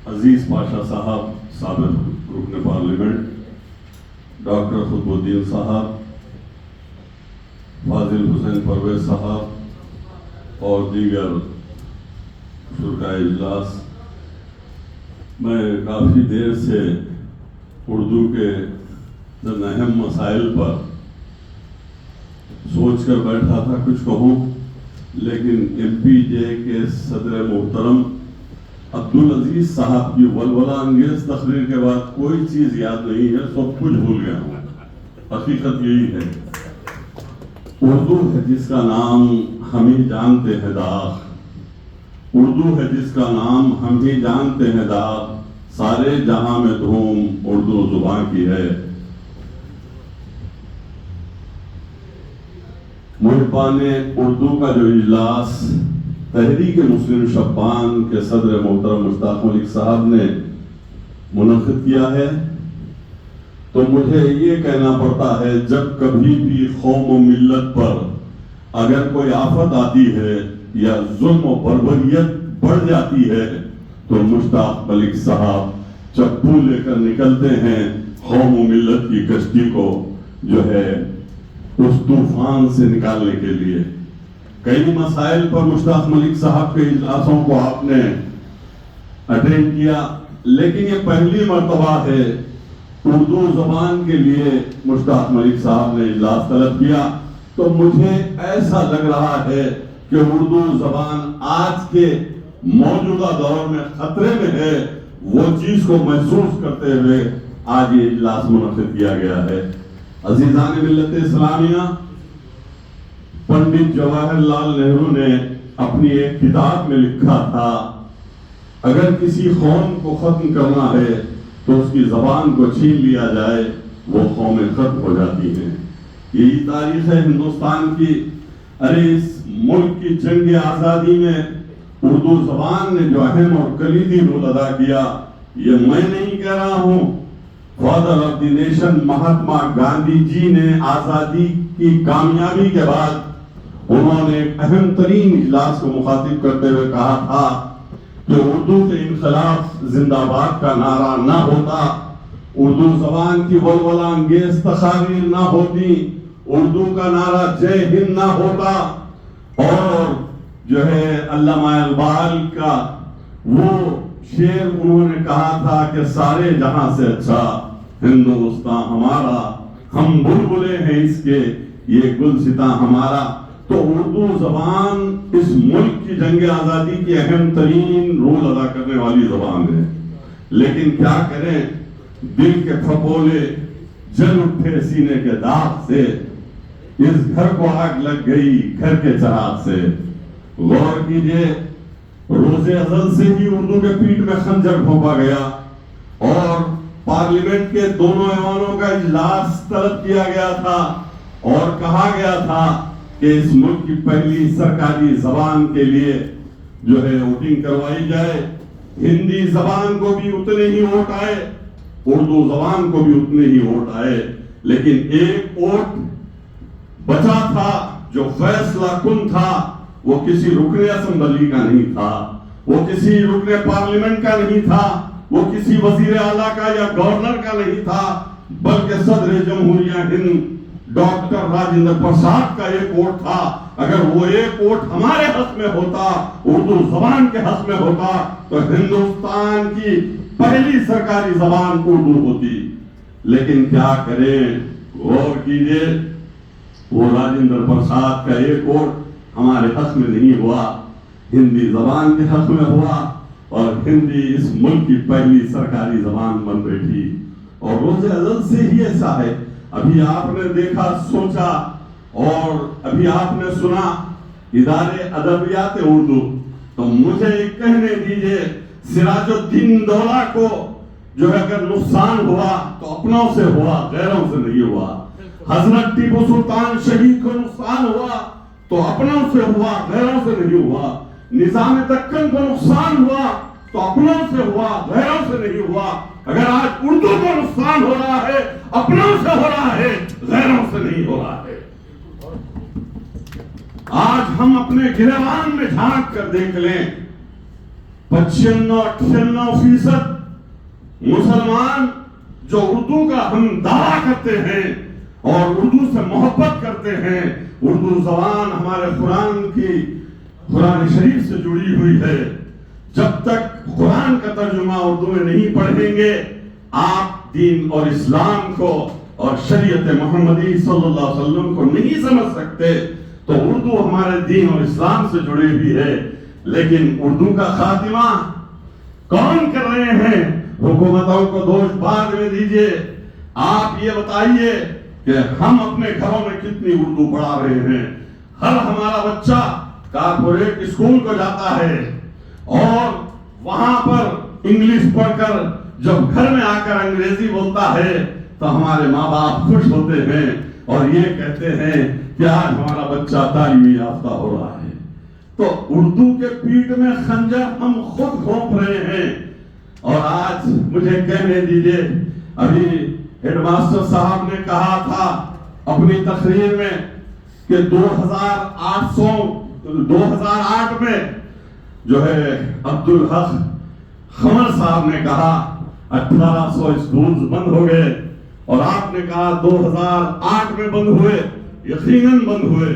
عزیز پاشا صاحب سابق رکن پارلیمنٹ، ڈاکٹر قطب الدین صاحب، فاضل حسین پرویز صاحب اور دیگر شرکائے اجلاس، میں کافی دیر سے اردو کے چند اہم مسائل پر سوچ کر بیٹھا تھا کچھ کہوں، لیکن ایم پی جے کے صدر محترم عبدالعزیز صاحب کی ولولہ انگیز تقریر کے بعد کوئی چیز یاد نہیں ہے، سب کچھ بھول گیا ہوں۔ حقیقت یہی ہے، اردو ہے جس کا نام ہم ہی جانتے ہیں داغ، اردو ہے جس کا نام ہم ہی جانتے ہیں داغ، سارے جہاں میں دھوم اردو زبان کی ہے۔ محبان اردو کا جو اجلاس تحریک مسلم شبان کے صدر محترم مشتاق ملک صاحب نے منعقد کیا ہے، تو مجھے یہ کہنا پڑتا ہے جب کبھی بھی قوم و ملت پر اگر کوئی آفت آتی ہے یا ظلم و بربریت بڑھ جاتی ہے تو مشتاق ملک صاحب چپو لے کر نکلتے ہیں قوم و ملت کی کشتی کو جو ہے اس طوفان سے نکالنے کے لیے۔ کئی مسائل پر مشتاق ملک صاحب کے اجلاسوں کو آپ نے اٹینڈ کیا، لیکن یہ پہلی مرتبہ ہے اردو زبان کے لیے مشتاق ملک صاحب نے اجلاس طلب کیا، تو مجھے ایسا لگ رہا ہے کہ اردو زبان آج کے موجودہ دور میں خطرے میں ہے، وہ چیز کو محسوس کرتے ہوئے آج یہ اجلاس منعقد کیا گیا ہے۔ عزیزان ملت اسلامیہ، پنڈت جواہر لال نہرو نے اپنی ایک کتاب میں لکھا تھا، اگر کسی قوم کو ختم کرنا ہے تو اس کی زبان کو چھین لیا جائے، وہ قومیں ختم ہو جاتی ہیں۔ یہی تاریخ ہے ہندوستان کی۔ ارے اس ملک کی جنگ آزادی میں اردو زبان نے جو اہم اور کلیدی رول ادا کیا، یہ میں نہیں کہہ رہا ہوں، father of the nation Mahatma Gandhi ji نے آزادی کی کامیابی کے بعد انہوں نے ایک اہم ترین اجلاس کو مخاطب کرتے ہوئے کہا تھا کہ اردو کے انقلاب زندہ باد کا نعرہ نہ ہوتا، اردو زبان کی ولولہ انگیز تقاریر نہ ہوتی، اردو کا نعرہ جے ہند نہ ہوتا، اور جو ہے علامہ اقبال کا وہ شعر انہوں نے کہا تھا کہ سارے جہاں سے اچھا ہندوستان ہمارا، ہم بلبلے ہیں اس کے، یہ گلستاں ہمارا۔ تو اردو زبان اس ملک کی جنگ آزادی کی اہم ترین رول ادا کرنے والی زبان ہے، لیکن کیا کریں، دل کے پھپولے جل اٹھے سینے کے داغ سے، اس گھر کو آگ لگ گئی گھر کے چراغ سے۔ غور کیجئے، روز ازل سے ہی اردو کے پیٹھ میں خنجر گھونپا گیا اور پارلیمنٹ کے دونوں ایوانوں کا اجلاس طلب کیا گیا تھا اور کہا گیا تھا کہ اس ملک کی پہلی سرکاری زبان کے لیے جو ہے ووٹنگ کروائی جائے، ہندی زبان کو بھی اتنے ہی ووٹ آئے، اردو زبان کو بھی اتنے ہی ووٹ آئے، لیکن ایک ووٹ بچا تھا جو فیصلہ کن تھا، وہ کسی رکن اسمبلی کا نہیں تھا، وہ کسی رکن پارلیمنٹ کا نہیں تھا، وہ کسی وزیر اعلیٰ کا یا گورنر کا نہیں تھا، بلکہ صدر جمہوریہ ہند ڈاکٹر راجندر پرساد کا ایک ووٹ تھا۔ اگر وہ ایک ووٹ ہمارے حق میں ہوتا، اردو زبان کے حق میں ہوتا، تو ہندوستان کی پہلی سرکاری زبان اردو ہوتی۔ لیکن کیا کریں، غور کیجئے، وہ راجندر پرساد کا ایک ووٹ ہمارے حق میں نہیں ہوا، ہندی زبان کے حق میں ہوا، اور ہندی اس ملک کی پہلی سرکاری زبان بن بیٹھی۔ اور روز ازل سے ہی ایسا ہے۔ ابھی آپ نے دیکھا، سوچا، اور ابھی آپ نے سنا ادارے ادبیات اردو، تو مجھے ایک کہنے دیجئے، سراج الدین دولہ کو جو ہے اگر نقصان ہوا تو اپنوں سے ہوا، غیروں سے نہیں ہوا۔ حضرت ٹیپو سلطان شہید کو نقصان ہوا تو اپنوں سے ہوا، غیروں سے نہیں ہوا۔ نظام دکن کو نقصان ہوا تو اپنوں سے ہوا، غیروں سے نہیں ہوا۔ اگر آج اردو کو نقصان ہو رہا ہے، اپنوں سے ہو رہا ہے، غیروں سے نہیں ہو رہا ہے۔ آج ہم اپنے گریبان میں جھانک کر دیکھ لیں، 95-98% مسلمان جو اردو کا ہم دعویٰ کرتے ہیں اور اردو سے محبت کرتے ہیں، اردو زبان ہمارے قرآن شریف سے جڑی ہوئی ہے، جب تک قرآن کا ترجمہ اردو میں نہیں پڑھیں گے آپ دین اور اسلام کو اور شریعت محمدی صلی اللہ علیہ وسلم کو نہیں سمجھ سکتے۔ تو اردو ہمارے دین اور اسلام سے جڑی ہوئی ہے، لیکن اردو کا خاتمہ کون کر رہے ہیں؟ حکومتوں کو دوش بعد میں دیجئے، آپ یہ بتائیے کہ ہم اپنے گھروں میں کتنی اردو پڑھا رہے ہیں۔ ہر ہمارا بچہ کارپوریٹ اسکول کو جاتا ہے اور وہاں پر انگلش پڑھ کر جب گھر میں آ کر انگریزی بولتا ہے تو ہمارے ماں باپ خوش ہوتے ہیں اور یہ کہتے ہیں کہ آج ہمارا بچہ تعلیمی یافتہ ہو رہا ہے۔ تو اردو کے پیٹھ میں خنجر ہم خود گھونپ رہے ہیں۔ اور آج مجھے کہنے دیجئے، ابھی ہیڈ ماسٹر صاحب نے کہا تھا اپنی تقریر میں کہ 2008 میں جو ہے عبدالحق خمر صاحب نے کہا 1800 اسکولز بند ہو گئے، اور آپ نے کہا 2008 میں بند ہوئے، یقیناً بند ہوئے،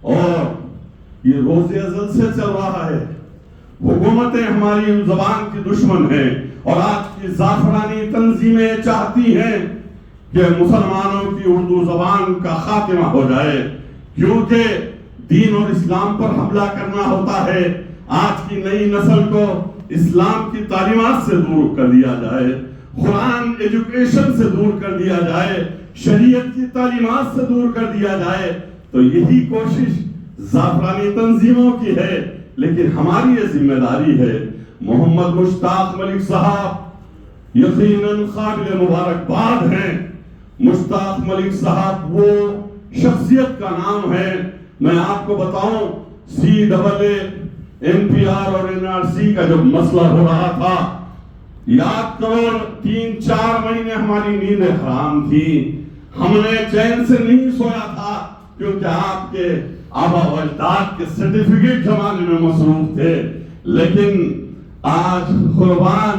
اور یہ روز ازل سے چل رہا ہے۔ حکومتیں ہماری زبان کی دشمن ہیں، اور آج کی زعفرانی تنظیمیں چاہتی ہیں کہ مسلمانوں کی اردو زبان کا خاتمہ ہو جائے، کیونکہ دین اور اسلام پر حملہ کرنا ہوتا ہے۔ آج کی نئی نسل کو اسلام کی تعلیمات سے دور کر دیا جائے، قرآن ایجوکیشن سے دور کر دیا جائے، شریعت کی تعلیمات سے دور کر دیا جائے، تو یہی کوشش زعفرانی تنظیموں کی ہے۔ لیکن ہماری یہ ذمہ داری ہے۔ محمد مشتاق ملک صاحب یقیناً قابل مبارکباد ہیں۔ مشتاق ملک صاحب وہ شخصیت کا نام ہے۔ میں آپ کو بتاؤں، CAA NPR اور NRC کا جب مسئلہ ہو رہا تھا، یاد کرو 3-4 مہینے ہماری نیندیں حرام تھی، ہم نے چین سے نہیں سویا تھا، کیونکہ آپ کے آبا و اجداد کے سرٹیفکیٹ جمانے میں مصروف تھے۔ لیکن آج قربان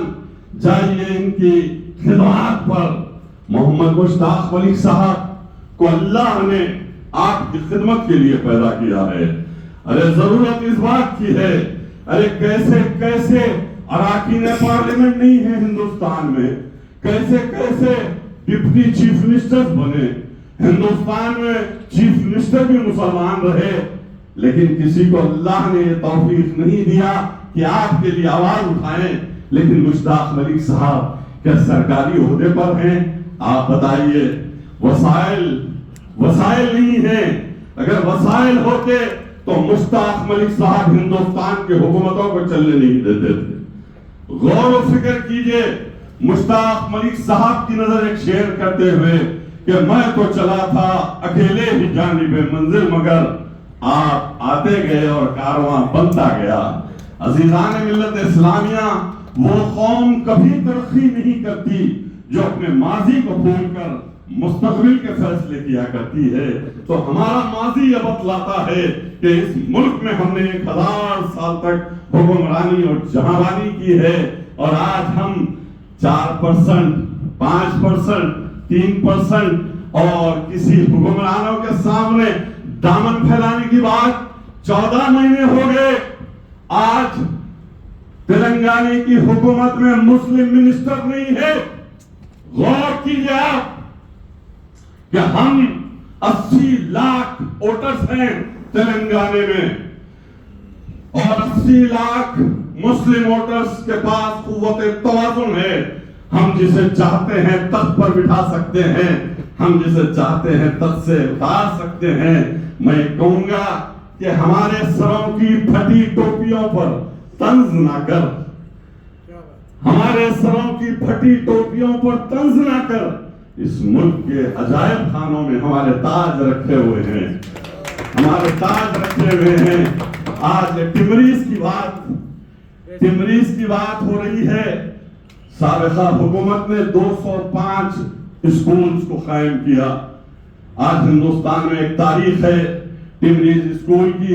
جائیے ان کی خدمات پر۔ محمد مشتاق ملک صاحب کو اللہ نے آپ کی خدمت کے لیے پیدا کیا ہے۔ ارے ضرورت اس بات کی ہے، ارے کیسے اراکین پارلیمنٹ نہیں ہے ہندوستان میں، کیسے ڈپٹی چیف منسٹر بنے ہندوستان میں، چیف منسٹر بھی مسلمان رہے، لیکن کسی کو اللہ نے یہ توفیق نہیں دیا کہ آپ کے لیے آواز اٹھائیں۔ لیکن مشتاق ملک صاحب کیا سرکاری عہدے پر ہیں؟ آپ بتائیے، وسائل نہیں ہیں۔ اگر وسائل ہوتے تو مشتاق ملک صاحب ہندوستان کی حکومتوں کو چلنے نہیں دیتے تھے۔ غور و فکر کیجئے، مشتاق ملک صاحب کی نظر ایک شعر کرتے ہوئے کہ میں تو چلا تھا اکیلے ہی جانب منزل، مگر آپ آتے گئے اور کارواں بنتا گیا۔ عزیزان ملت اسلامیہ، وہ قوم کبھی ترقی نہیں کرتی جو اپنے ماضی کو بھول کر مستقبل کے فیصلے کیا کرتی ہے۔ تو ہمارا ماضی یہ بتلاتا ہے کہ اس ملک میں ہم نے 1000 سال تک حکمرانی اور جہانبانی کی ہے، اور آج ہم 4%، 5%، 3% اور کسی حکمرانوں کے سامنے دامن پھیلانے کی بات 14 مہینے ہو گئے۔ آج تلنگانے کی حکومت میں مسلم منسٹر نہیں ہے۔ غور کیجئے آپ کہ ہم 80 لاکھ ووٹرز ہیں تلنگانے میں، اور 80 لاکھ مسلم ووٹرز کے پاس قوت توازن ہے۔ ہم جسے چاہتے ہیں تخت پر بٹھا سکتے ہیں، ہم جسے چاہتے ہیں تخت سے اتار سکتے ہیں۔ میں کہوں گا کہ ہمارے سروں کی پھٹی ٹوپیوں پر طنز نہ کر، ہمارے سروں کی پھٹی ٹوپیوں پر طنز نہ کر۔ اس ملک کے عجائب خانوں میں ہمارے تاج رکھے ہوئے ہیں، ہمارے تاج رکھے ہوئے ہیں۔ آج ٹمریز کی بات ہو رہی ہے۔ سابقہ حکومت نے 205 اسکولز کو قائم کیا۔ آج ہندوستان میں ایک تاریخ ہے ٹمریز اسکول کی،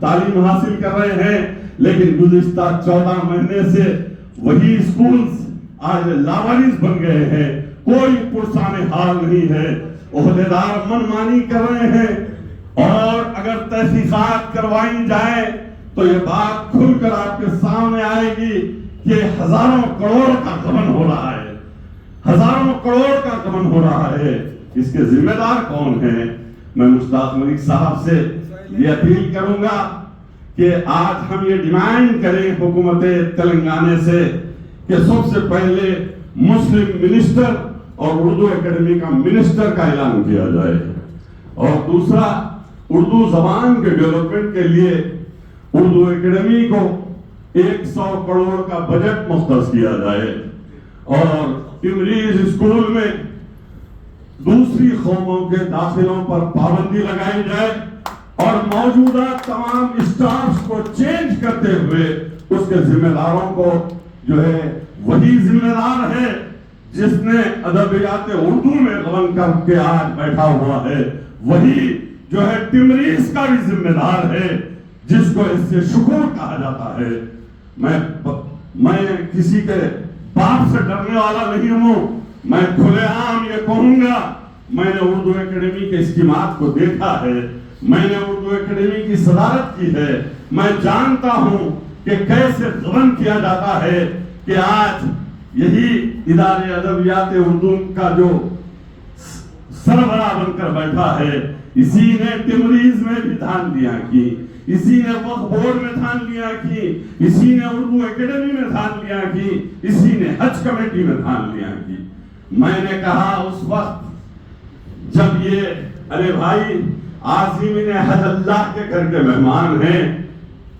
تعلیم حاصل کر رہے ہیں، لیکن گزشتہ 14 مہینے سے وہی اسکولز آج لاوارث بن گئے ہیں، کوئی پرسان حال نہیں ہے، عہدیدار منمانی کر رہے ہیں، اور اگر تحقیقات کروائی جائے تو یہ بات کھل کر آپ کے سامنے آئے گی کہ ہزاروں کروڑ کا غبن ہو رہا ہے، ہزاروں کروڑ کا غبن ہو رہا ہے۔ اس کے ذمہ دار کون ہیں؟ میں مشتاق ملک صاحب سے یہ اپیل کروں گا کہ آج ہم یہ ڈیمانڈ کریں حکومت تلنگانہ سے کہ سب سے پہلے مسلم منسٹر اور اردو اکیڈمی کا منسٹر کا اعلان کیا جائے، اور دوسرا اردو زبان کے ڈیولپمنٹ کے لیے اردو اکیڈمی کو 100 کروڑ کا بجٹ مختص کیا جائے، اور تمریز اسکول میں دوسری قوموں کے داخلوں پر پابندی لگائی جائے، اور موجودہ تمام اسٹافز کو چینج کرتے ہوئے اس کے ذمہ داروں کو جو ہے وہی ذمہ دار ہے جس نے ادبیات اردو میں غبن کر کے آج بیٹھا ہوا ہے، وہی جو ہے تمریز کا بھی ذمہ دار ہے جس کو اس سے شکور کہا جاتا ہے۔ میں کسی کے باپ سے ڈرنے والا نہیں ہوں، میں کھلے عام یہ کہوں گا، میں نے اردو اکیڈمی کے اسکیمات کو دیکھا ہے، میں نے اردو اکیڈمی کی صدارت کی ہے، میں جانتا ہوں کہ کیسے غبن کیا جاتا ہے کہ آج یہی ادارے ادبیات اردو کا جو سربراہ بن کر بیٹھا ہے، اسی نے تمریز میں بھی دھاندلیاں کی، اسی نے وقف بورڈ میں دھاندلیاں کی، اسی نے اردو اکیڈمی میں دھاندلیاں کی، اسی نے حج کمیٹی میں دھاندلیاں کی۔ میں نے کہا اس وقت جب یہ ارے بھائی عازمین حج اللہ کے گھر کے مہمان ہیں،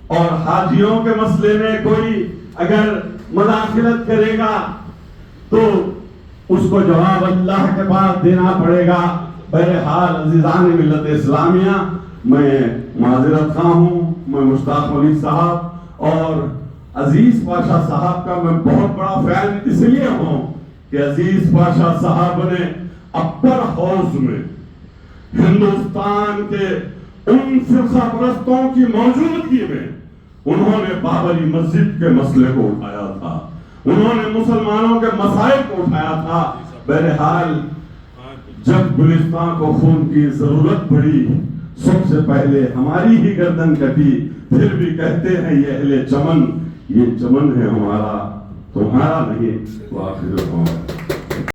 اور حاجیوں کے مسئلے میں کوئی اگر مداخلت کرے گا تو اس کو جواب اللہ کے پاس دینا پڑے گا۔ بہرحال عزیزان ملت اسلامیہ، میں معذرت خواہ ہوں، میں مشتاق ملک صاحب اور عزیز پاشا صاحب کا میں بہت بڑا فین اس لیے ہوں کہ عزیز پاشا صاحب نے اپر ہاؤس میں ہندوستان کے ان فرقہ پرستوں کی موجودگی میں انہوں نے بابری مسجد کے مسئلے کو اٹھایا تھا، انہوں نے مسلمانوں کے مسائل کو اٹھایا تھا۔ بہرحال جب گلستان کو خون کی ضرورت پڑی، سب سے پہلے ہماری ہی گردن کٹی، پھر بھی کہتے ہیں یہ اہل چمن، یہ چمن ہے ہمارا، تمہارا نہیں۔